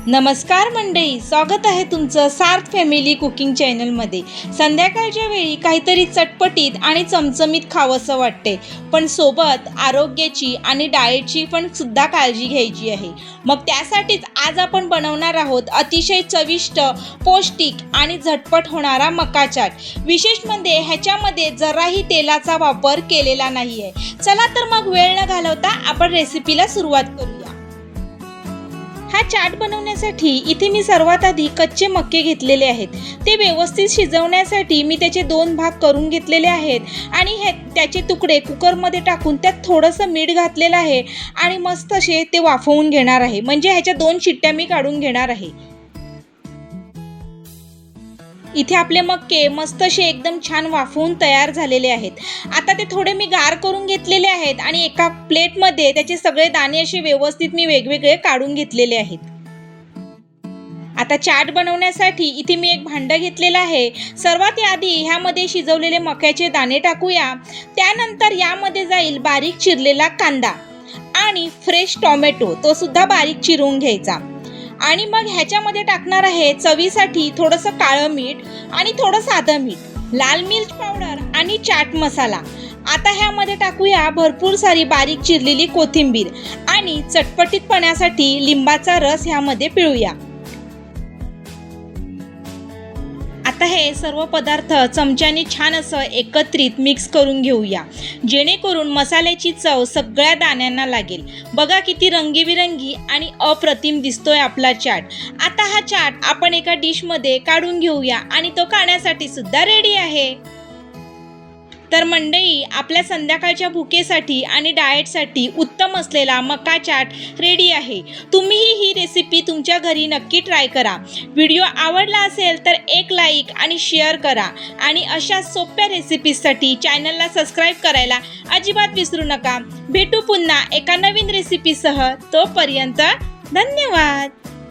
नमस्कार मंडळी, स्वागत आहे तुमचं सार्थ फॅमिली कुकिंग चॅनलमध्ये। संध्याकाळच्या वेळी काहीतरी चटपटीत आणि चमचमीत खावंसं वाटते, पण सोबत आरोग्याची आणि डाएटची पण सुद्धा काळजी घ्यायची आहे। मग त्यासाठीच आज आपण बनवणार आहोत अतिशय चविष्ट, पौष्टिक आणि झटपट होणारा मका चाट। विशेष म्हणजे ह्याच्यामध्ये जराही तेलाचा वापर केलेला नाही आहे। चला तर मग वेळ न घालवता आपण रेसिपीला सुरुवात करूया। हा चाट बनवण्यासाठी इथे मी सर्वात आधी कच्चे मके घेतलेले आहेत। ते व्यवस्थित शिजवण्यासाठी मी त्याचे 2 भाग करून घेतलेले आहेत आणि त्याचे तुकडे कुकरमध्ये टाकून त्यात थोडंसं मीठ घातलेलं आहे आणि मस्त असे ते वाफवून घेणार आहे। म्हणजे ह्याच्या 2 शिट्ट्या मी काढून घेणार आहे। इथे आपले मक्के मस्त असे एकदम छान वाफवून तयार झालेले आहेत। आता ते थोडे मी गार करून घेतलेले आहेत आणि एका प्लेटमध्ये त्याचे सगळे दाणे असे व्यवस्थित मी वेगवेगळे काढून घेतलेले आहेत। आता चाट बनवण्यासाठी इथे मी एक भांडं घेतलेलं आहे। सर्वात आधी ह्यामध्ये शिजवलेले मक्याचे दाणे टाकूया। त्यानंतर यामध्ये जाईल बारीक चिरलेला कांदा आणि फ्रेश टोमॅटो, तो सुद्धा बारीक चिरून घ्यायचा। आणि मग ह्याच्यामध्ये टाकणार आहे चवीसाठी थोडंसं काळं मीठ आणि थोडं साधं मीठ, लाल मिर्च पावडर आणि चाट मसाला। आता ह्यामध्ये टाकूया भरपूर सारी बारीक चिरलेली कोथिंबीर आणि चटपटीतपणासाठी लिंबाचा रस ह्यामध्ये पिळूया। आता हे सर्व पदार्थ चमच्याने छान असं एकत्रित मिक्स करून घेऊया, जेणेकरून मसाल्याची चव सगळ्या दाण्यांना लागेल। बघा किती रंगीबिरंगी आणि अप्रतिम दिसतोय आपला चाट। आता हा चाट आपण एका डिशमध्ये काढून घेऊया आणि तो खाण्यासाठी सुद्धा रेडी आहे। तर मंडळी, आपल्या संध्याकाळच्या भुकेसाठी आणि डाएटसाठी उत्तम असलेला मका चाट रेडी आहे। तुम्हीही ही रेसिपी तुमच्या घरी नक्की ट्राय करा। व्हिडिओ आवडला असेल तर एक लाईक आणि शेअर करा आणि अशा सोप्या रेसिपीजसाठी चॅनलला सबस्क्राईब करायला अजिबात विसरू नका। भेटू पुन्हा एका नवीन रेसिपीसह, तोपर्यंत धन्यवाद।